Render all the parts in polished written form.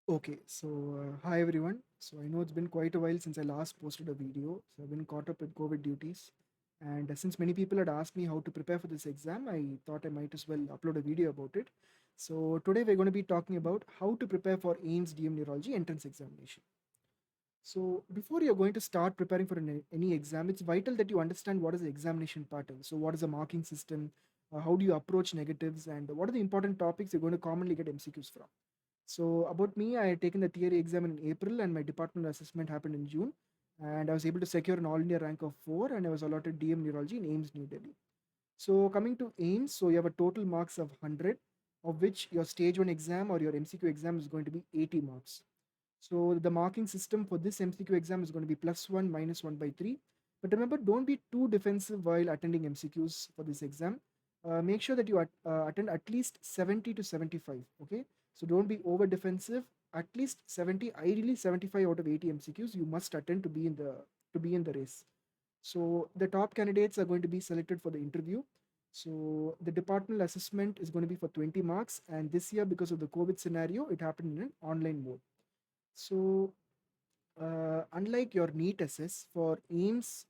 Okay, so hi everyone. So I know it's been quite a while since I last posted a video. So I've been caught up with COVID duties. And since many people had asked me how to prepare for this exam, I thought I might as well upload a video about it. So today we're going to be talking about how to prepare for AIMS DM Neurology entrance examination. So before you're going to start preparing for any exam, it's vital that you understand what is the examination pattern. So what is the marking system? How do you approach negatives? And what are the important topics you're going to commonly get MCQs from? So about me, I had taken the theory exam in April and my departmental assessment happened in June. And I was able to secure an all India rank of 4 and I was allotted DM Neurology in AIMS New Delhi. So coming to AIMS, so you have a total marks of 100, of which your stage 1 exam or your MCQ exam is going to be 80 marks. So the marking system for this MCQ exam is going to be +1 -1 by 3. But remember, don't be too defensive while attending MCQs for this exam. Make sure that you attend at least 70 to 75. Okay, so don't be over defensive. At least 70, ideally 75 out of 80 MCQs you must attend to be in the race. So the top candidates are going to be selected for the interview. So the departmental assessment is going to be for 20 marks, and this year because of the COVID scenario, it happened in an online mode. So, unlike your NEET SS, for AIMS,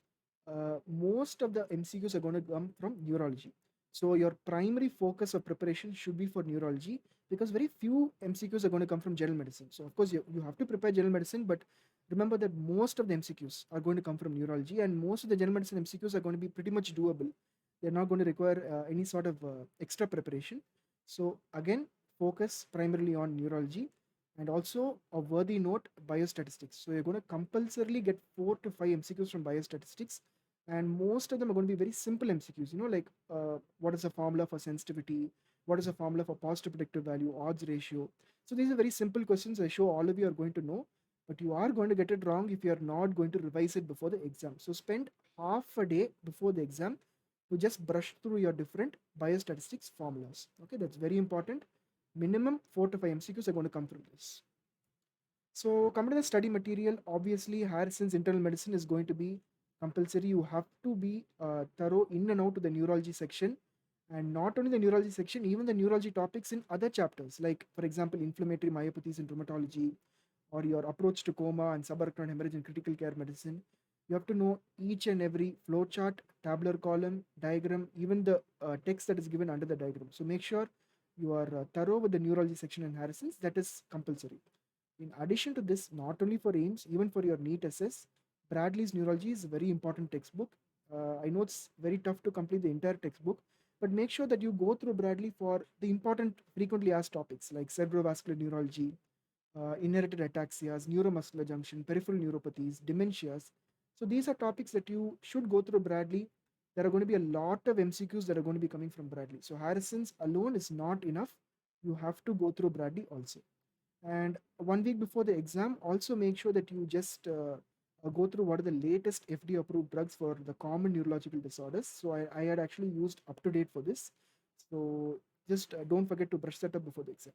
most of the MCQs are going to come from neurology. So, your primary focus of preparation should be for neurology because very few MCQs are going to come from general medicine. So, of course, you have to prepare general medicine, but remember that most of the MCQs are going to come from neurology, and most of the general medicine MCQs are going to be pretty much doable. They're not going to require any sort of extra preparation. So, again, focus primarily on neurology and also a worthy note biostatistics. So you're going to compulsorily get 4 to 5 MCQs from biostatistics, and most of them are going to be very simple MCQs. Like what is a formula for sensitivity, what is a formula for positive predictive value, odds ratio. So these are very simple questions. I show all of you are going to know, but you are going to get it wrong if you are not going to revise it before the exam. So spend half a day before the exam to just brush through your different biostatistics formulas. Okay, that's very important. Minimum 4 to 5 MCQs are going to come from this. So, coming to the study material, obviously, Harrison's internal medicine is going to be compulsory. You have to be thorough in and out to the neurology section, and not only the neurology section, even the neurology topics in other chapters, like, for example, inflammatory myopathies in rheumatology, or your approach to coma and subarachnoid hemorrhage in critical care medicine. You have to know each and every flow chart, tabular column, diagram, even the text that is given under the diagram. So, make sure you are thorough with the neurology section in Harrison's. That is compulsory. In addition to this, not only for AIMS, even for your NEET SS, Bradley's Neurology is a very important textbook. I know it's very tough to complete the entire textbook, but make sure that you go through Bradley for the important frequently asked topics like cerebrovascular neurology, inherited ataxias, neuromuscular junction, peripheral neuropathies, dementias. So these are topics that you should go through Bradley. There are going to be a lot of MCQs that are going to be coming from Bradley. So Harrison's alone is not enough. You have to go through Bradley also. And 1 week before the exam, also make sure that you just go through what are the latest FDA approved drugs for the common neurological disorders. So I had actually used up to date for this. So just don't forget to brush that up before the exam.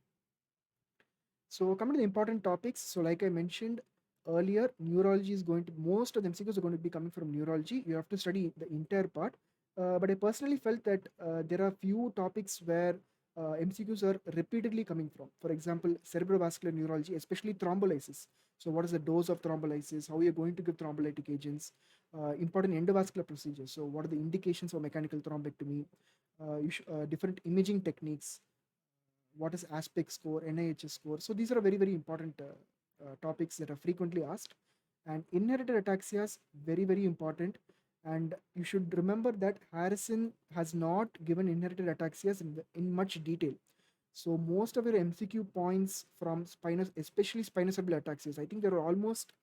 So coming to the important topics. So like I mentioned earlier, neurology is going to, most of the MCQs are going to be coming from neurology. You have to study the entire part. But I personally felt that there are few topics where MCQs are repeatedly coming from. For example, cerebrovascular neurology, especially thrombolysis. So what is the dose of thrombolysis? How are you going to give thrombolytic agents? Important endovascular procedures. So what are the indications for mechanical thrombectomy? Different imaging techniques, what is aspect score, NIHS score. So these are very, very important topics that are frequently asked. And inherited ataxias, very, very important. And you should remember that Harrison has not given inherited ataxias in much detail. So most of your MCQ points from spinous, especially spinocerebellar ataxias, I think there are almost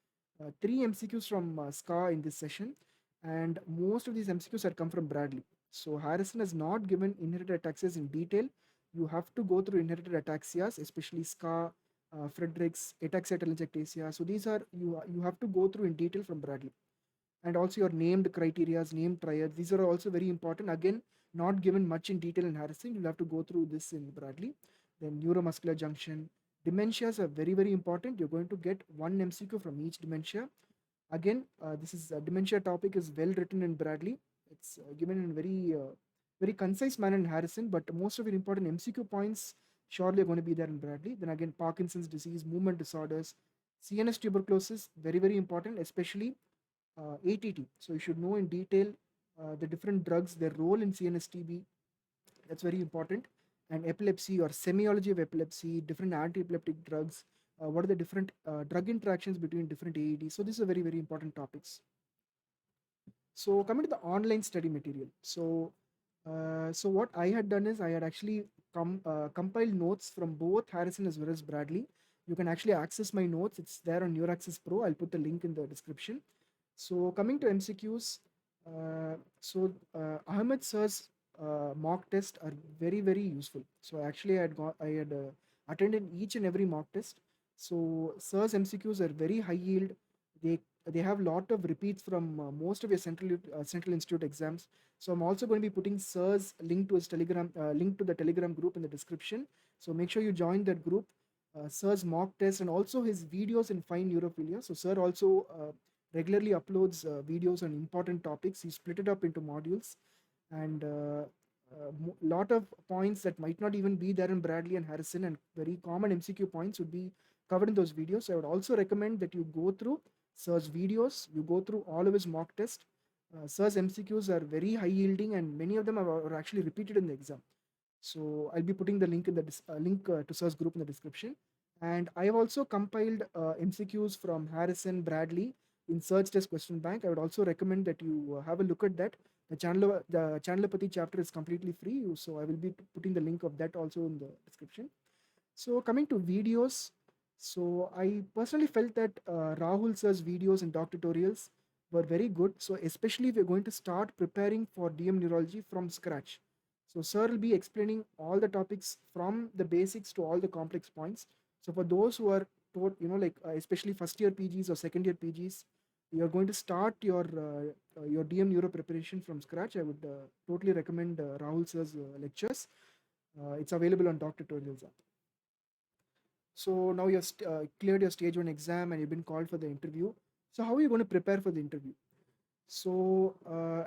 3 MCQs from SCA in this session, and most of these MCQs had come from Bradley. So Harrison has not given inherited ataxias in detail. You have to go through inherited ataxias, especially SCA, Friedrichs, ataxia telangiectasia. So these are you have to go through in detail from Bradley, and also your named criterias, named triads. These are also very important. Again, not given much in detail in Harrison. You'll have to go through this in Bradley. Then neuromuscular junction. Dementias are very, very important. You're going to get one MCQ from each dementia. Again, this is a dementia topic is well written in Bradley. It's given in very concise manner in Harrison, but most of your important MCQ points surely are going to be there in Bradley. Then again, Parkinson's disease, movement disorders, CNS tuberculosis, very, very important, especially ATT. So you should know in detail the different drugs, their role in CNS TB. That's very important. And epilepsy or semiology of epilepsy, different anti-epileptic drugs, what are the different drug interactions between different AEDs. So these are very, very important topics. So coming to the online study material. So what I had done is I had actually compiled notes from both Harrison as well as Bradley. You can actually access my notes. It's there on NeurAccess Pro. I'll put the link in the description. So coming to MCQs, Ahmed sir's mock tests are very, very useful. So actually I had attended each and every mock test. So sir's MCQs are very high yield. They have a lot of repeats from most of your central institute exams. So I'm also going to be putting sir's link to his telegram link to the telegram group in the description. So make sure you join that group. Sir's mock test and also his videos in fine neurophilia. So sir also regularly uploads videos on important topics. He split it up into modules, and lot of points that might not even be there in Bradley and Harrison, and very common MCQ points would be covered in those videos. So I would also recommend that you go through Sir's videos, you go through all of his mock tests. Sir's MCQs are very high yielding, and many of them are actually repeated in the exam. So I'll be putting the link in the link to Sir's group in the description. And I have also compiled MCQs from Harrison, Bradley in Search Test Question Bank. I would also recommend that you have a look at that. The Chandlerpati chapter is completely free, so I will be putting the link of that also in the description. So coming to videos, so I personally felt that Rahul sir's videos and doc tutorials were very good. So especially if you're going to start preparing for DM neurology from scratch. So sir will be explaining all the topics from the basics to all the complex points. So for those who are especially first year PGs or second year PGs, you're going to start your DM neuro preparation from scratch. I would totally recommend Rahul sir's lectures. It's available on doc tutorials app. So now you've cleared your stage 1 exam and you've been called for the interview. So how are you going to prepare for the interview? So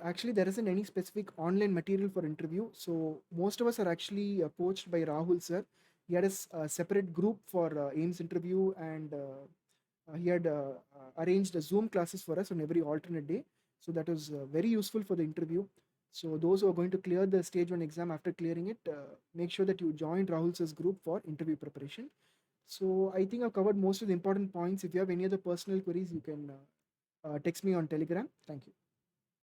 actually there isn't any specific online material for interview. So most of us are actually coached by Rahul sir. He had a separate group for AIMS interview, and he had arranged a Zoom classes for us on every alternate day. So that was very useful for the interview. So those who are going to clear the stage 1 exam, after clearing it, make sure that you join Rahul sir's group for interview preparation. So I think I've covered most of the important points. If you have any other personal queries, you can text me on Telegram. Thank you.